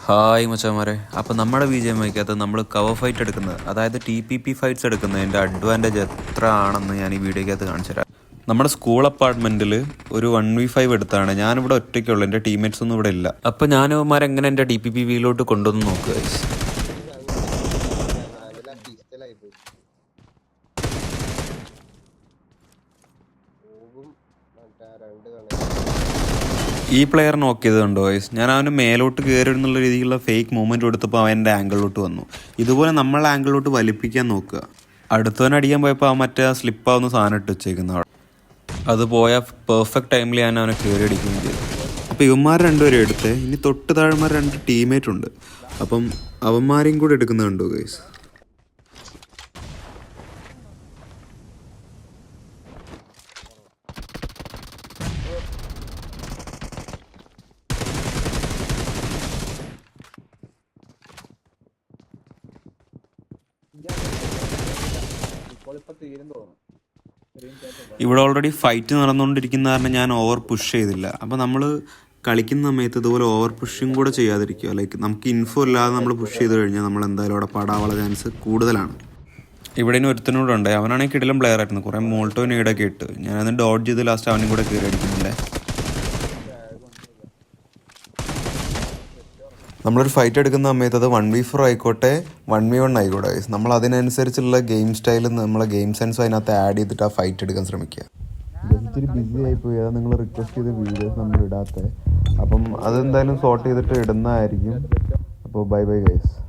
Hi മച്ചാമാരെ, അപ്പോൾ നമ്മുടെ ബി ജി എം ഐക്കകത്ത് നമ്മൾ കവർ ഫൈറ്റ് എടുക്കുന്നത്, അതായത് TPP ഫൈറ്റ്സ് എടുക്കുന്നതിൻ്റെ അഡ്വാൻറ്റേജ് എത്ര ആണെന്ന് ഞാൻ ഈ വീഡിയോക്കകത്ത് കാണിച്ചു തരാം. നമ്മുടെ സ്കൂൾ അപ്പാർട്ട്മെൻറ്റിൽ ഒരു 1v5 എടുത്താണ്. ഞാനിവിടെ ഒറ്റയ്ക്കുള്ളൂ, എൻ്റെ ടീംമേറ്റ്സ് ഒന്നും ഇവിടെ ഇല്ല. അപ്പോൾ ഞാനവന്മാരെങ്ങനെ എൻ്റെ TPP വീലോട്ട് കൊണ്ടുവന്ന് നോക്കുക. ഈ പ്ലെയർ നോക്കിയത് കണ്ടോ ഗൈസ്, ഞാൻ അവന് മേലോട്ട് കയറി എന്നുള്ള രീതിയിലുള്ള ഫേക്ക് മൂവ്മെൻറ്റ് കൊടുത്തപ്പോൾ അവൻ എൻ്റെ ആംഗിളിലോട്ട് വന്നു. ഇതുപോലെ നമ്മൾ ആംഗിളിലോട്ട് വലിപ്പിക്കാൻ നോക്കുക. അടുത്തവൻ അടിക്കാൻ പോയപ്പോൾ അവൻ മറ്റേ സ്ലിപ്പാവുന്ന സാധനം ഇട്ട് വെച്ചേക്കുന്ന അവിടെ. അത് പോയ പെർഫെക്റ്റ് ടൈമിൽ ഞാൻ അവനെ കയറി അടിക്കുകയും ചെയ്തു. അപ്പോൾ ഇവന്മാർ രണ്ടുപേരും എടുത്ത്, ഇനി തൊട്ട് താഴെമാർ 2 ടീമേറ്റ് ഉണ്ട്. അപ്പം അവന്മാരെയും കൂടെ എടുക്കുന്നത് കണ്ടോ ഗൈസ്. ഇവിടെ ഓൾറെഡി ഫൈറ്റ് നടന്നുകൊണ്ടിരിക്കുന്ന കാരണം ഞാൻ ഓവർ പുഷ് ചെയ്തില്ല. അപ്പോൾ നമ്മൾ കളിക്കുന്ന സമയത്ത് ഇതുപോലെ ഓവർ പുഷിങ് കൂടെ ചെയ്യാതിരിക്കുക. ലൈക്ക് നമുക്ക് ഇൻഫോ ഇല്ലാതെ നമ്മൾ പുഷ് ചെയ്ത് കഴിഞ്ഞാൽ നമ്മൾ എന്തായാലും അവിടെ പടാവാനുള്ള ചാൻസ് കൂടുതലാണ്. ഇവിടെ ഇനി ഒരുത്തനോടുണ്ട്, അവനാണെങ്കിൽ കിടിലം പ്ലെയർ ആയിരുന്നു. കുറേ മോൾട്ടോ നീടൊക്കെ ഇട്ട് ഞാനത് ഡോഡ്ജ് ചെയ്ത് ലാസ്റ്റ് അവനും കൂടെ കയറി അടിക്കുന്നില്ലേ. നമ്മളൊരു ഫൈറ്റ് എടുക്കുന്ന സമയത്ത് അത് 1v4 ആയിക്കോട്ടെ 1v1 ആയിക്കോട്ടെ, നമ്മൾ അതിനനുസരിച്ചുള്ള ഗെയിം സ്റ്റൈലും നമ്മളെ ഗെയിം സെൻസും അതിനകത്ത് ആഡ് ചെയ്തിട്ട് ആ ഫൈറ്റ് എടുക്കാൻ ശ്രമിക്കുക. ഇച്ചിരി ബിസി ആയിപ്പോയി, അതാണ് നിങ്ങൾ റിക്വസ്റ്റ് ചെയ്ത വീഡിയോസ് നമ്മൾ ഇടാത്തത്. അപ്പം അതെന്തായാലും സോർട്ട് ചെയ്തിട്ട് ഇടുന്നതായിരിക്കും. അപ്പോൾ ബൈ ബൈ ഗൈസ്.